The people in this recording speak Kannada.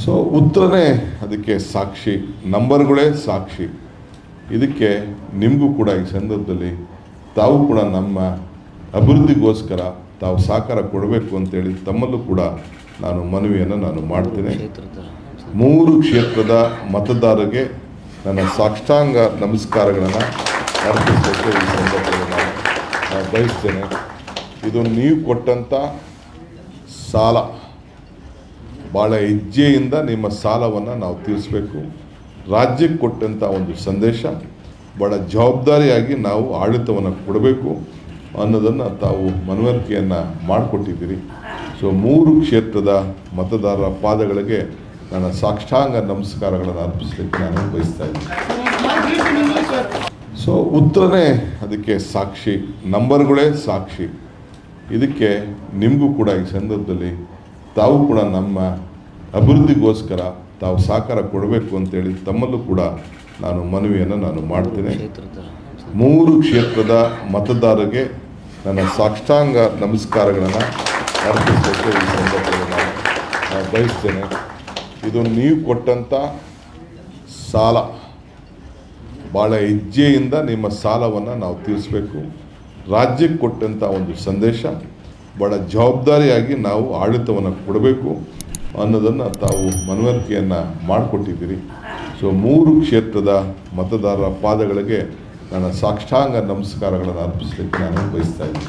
ಸೊ ಉತ್ತರನೇ ಅದಕ್ಕೆ ಸಾಕ್ಷಿ, ನಂಬರ್ಗಳೇ ಸಾಕ್ಷಿ. ಇದಕ್ಕೆ ನಿಮಗೂ ಕೂಡ ಈ ಸಂದರ್ಭದಲ್ಲಿ ತಾವು ಕೂಡ ನಮ್ಮ ಅಭಿವೃದ್ಧಿಗೋಸ್ಕರ ತಾವು ಸಹಕಾರ ಕೊಡಬೇಕು ಅಂತೇಳಿ ತಮ್ಮಲ್ಲೂ ಕೂಡ ನಾನು ಮನವಿಯನ್ನು ಮಾಡ್ತೇನೆ. 3 ಕ್ಷೇತ್ರದ ಮತದಾರರಿಗೆ ನನ್ನ ಸಾಷ್ಟಾಂಗ ನಮಸ್ಕಾರಗಳನ್ನು ಅರ್ಪಿಸೋಕ್ಕೆ ಈ ಸಂದರ್ಭದಲ್ಲಿ ನಾನು ಬಯಸ್ತೇನೆ. ಇದು ನೀವು ಕೊಟ್ಟಂಥ ಸಾಲ, ಭಾಳ ಹೆಜ್ಜೆಯಿಂದ ನಿಮ್ಮ ಸಾಲವನ್ನು ನಾವು ತೀರಿಸಬೇಕು. ರಾಜ್ಯಕ್ಕೆ ಕೊಟ್ಟಂಥ ಒಂದು ಸಂದೇಶ, ಭಾಳ ಜವಾಬ್ದಾರಿಯಾಗಿ ನಾವು ಆಡಳಿತವನ್ನು ಕೊಡಬೇಕು ಅನ್ನೋದನ್ನು ತಾವು ಮನವರಿಕೆಯನ್ನು ಮಾಡಿಕೊಟ್ಟಿದ್ದೀರಿ. ಸೊ 3 ಕ್ಷೇತ್ರದ ಮತದಾರರ ಪಾದಗಳಿಗೆ ನನ್ನ ಸಾಷ್ಟಾಂಗ ನಮಸ್ಕಾರಗಳನ್ನು ಅರ್ಪಿಸಲಿಕ್ಕೆ ನಾನು ಬಯಸ್ತಾ ಇದ್ದೀನಿ. ಸೊ ಉತ್ತರನೇ ಅದಕ್ಕೆ ಸಾಕ್ಷಿ, ನಂಬರ್ಗಳೇ ಸಾಕ್ಷಿ. ಇದಕ್ಕೆ ನಿಮಗೂ ಕೂಡ ಈ ಸಂದರ್ಭದಲ್ಲಿ ತಾವು ಕೂಡ ನಮ್ಮ ಅಭಿವೃದ್ಧಿಗೋಸ್ಕರ ತಾವು ಸಹಕಾರ ಕೊಡಬೇಕು ಅಂತೇಳಿ ತಮ್ಮಲ್ಲೂ ಕೂಡ ನಾನು ಮನವಿಯನ್ನು ಮಾಡ್ತೇನೆ. 3 ಕ್ಷೇತ್ರದ ಮತದಾರರಿಗೆ ನನ್ನ ಸಾಷ್ಟಾಂಗ ನಮಸ್ಕಾರಗಳನ್ನು ಅರ್ಪಿಸೋಕ್ಕೆ ಈ ಸಂದರ್ಭದಲ್ಲಿ ನಾನು ಬಯಸ್ತೇನೆ. ಇದು ನೀವು ಕೊಟ್ಟಂಥ ಸಾಲ, ಭಾಳ ಹೆಜ್ಜೆಯಿಂದ ನಿಮ್ಮ ಸಾಲವನ್ನು ನಾವು ತೀರಿಸಬೇಕು. ರಾಜ್ಯಕ್ಕೆ ಕೊಟ್ಟಂಥ ಒಂದು ಸಂದೇಶ, ಭಾಳ ಜವಾಬ್ದಾರಿಯಾಗಿ ನಾವು ಆಡಳಿತವನ್ನು ಕೊಡಬೇಕು ಅನ್ನೋದನ್ನು ತಾವು ಮನವರಿಕೆಯನ್ನು ಮಾಡಿಕೊಟ್ಟಿದ್ದೀರಿ. ಸೊ 3 ಕ್ಷೇತ್ರದ ಮತದಾರರ ಪಾದಗಳಿಗೆ ನನ್ನ ಸಾಷ್ಟಾಂಗ ನಮಸ್ಕಾರಗಳನ್ನು ಅರ್ಪಿಸಲಿಕ್ಕೆ ನಾನು ಬಯಸ್ತಾ ಇದ್ದೀನಿ.